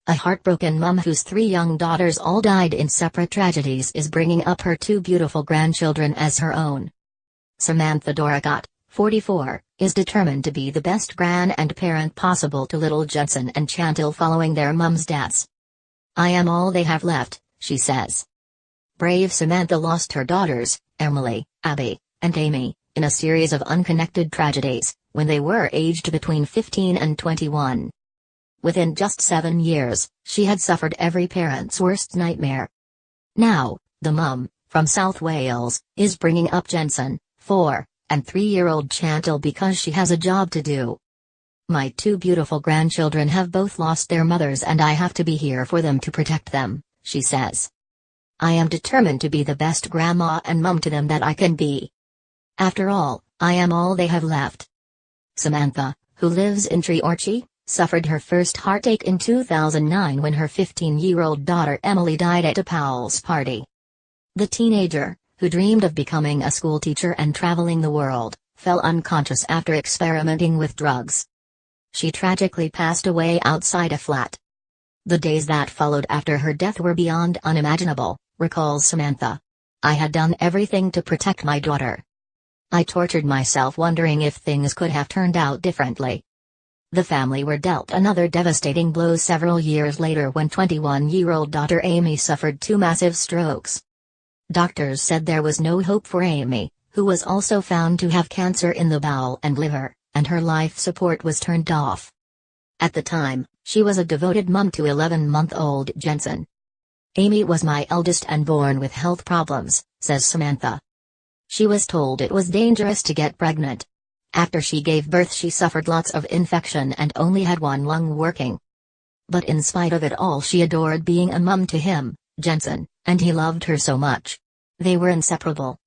A heartbroken mom whose three young daughters all died in separate tragedies is bringing up her two beautiful grandchildren as her own. Samantha Dorricott, 44, is determined to be the best gran and parent possible to little Jenson and Chantelle following their mums' deaths. "I am all they have left," she says. Brave Samantha lost her daughters, Emily, Abby, and Amy, in a series of unconnected tragedies, when they were aged between 15 and 21. Within just 7 years, she had suffered every parent's worst nightmare. Now, the mum, from South Wales, is bringing up Jenson, 4, and 3-year-old Chantelle because she has a job to do. "My two beautiful grandchildren have both lost their mothers and I have to be here for them to protect them," she says. "I am determined to be the best grandma and mum to them that I can be. After all, I am all they have left." Samantha, who lives in Treorchy, suffered her first heartache in 2009 when her 15-year-old daughter Emily died at a Powell's party. The teenager, who dreamed of becoming a schoolteacher and traveling the world, fell unconscious after experimenting with drugs. She tragically passed away outside a flat. "The days that followed after her death were beyond unimaginable," recalls Samantha. "I had done everything to protect my daughter. I tortured myself wondering if things could have turned out differently." The family were dealt another devastating blow several years later when 21-year-old daughter Amy suffered 2 massive strokes. Doctors said there was no hope for Amy, who was also found to have cancer in the bowel and liver, and her life support was turned off. At the time, she was a devoted mum to 11-month-old Jenson. "Amy was my eldest and born with health problems," says Samantha. "She was told it was dangerous to get pregnant. After she gave birth she suffered lots of infection and only had one lung working. But in spite of it all she adored being a mum to him, Jenson, and he loved her so much. They were inseparable."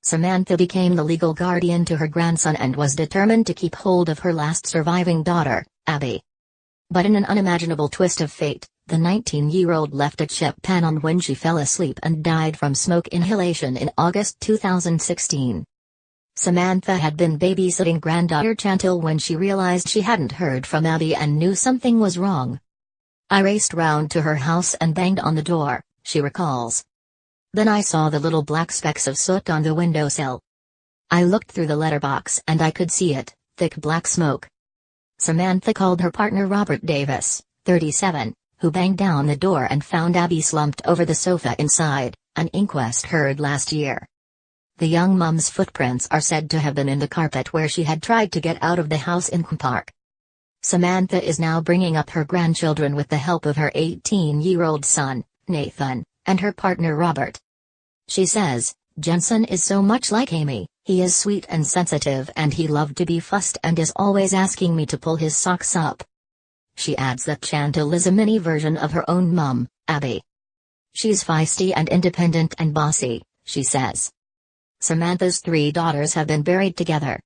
Samantha became the legal guardian to her grandson and was determined to keep hold of her last surviving daughter, Abby. But in an unimaginable twist of fate, the 19-year-old left a chip pan on when she fell asleep and died from smoke inhalation in August 2016. Samantha had been babysitting granddaughter Chantelle when she realized she hadn't heard from Abby and knew something was wrong. "I raced round to her house and banged on the door," she recalls. "Then I saw the little black specks of soot on the windowsill. I looked through the letterbox and I could see it, thick black smoke." Samantha called her partner Robert Davis, 37, who banged down the door and found Abby slumped over the sofa inside, an inquest heard last year. The young mum's footprints are said to have been in the carpet where she had tried to get out of the house in Park. Samantha is now bringing up her grandchildren with the help of her 18-year-old son, Nathan, and her partner Robert. She says, "Jenson is so much like Amy, he is sweet and sensitive and he loved to be fussed and is always asking me to pull his socks up." She adds that Chantelle is a mini version of her own mum, Abby. "She's feisty and independent and bossy," she says. Samantha's 3 daughters have been buried together.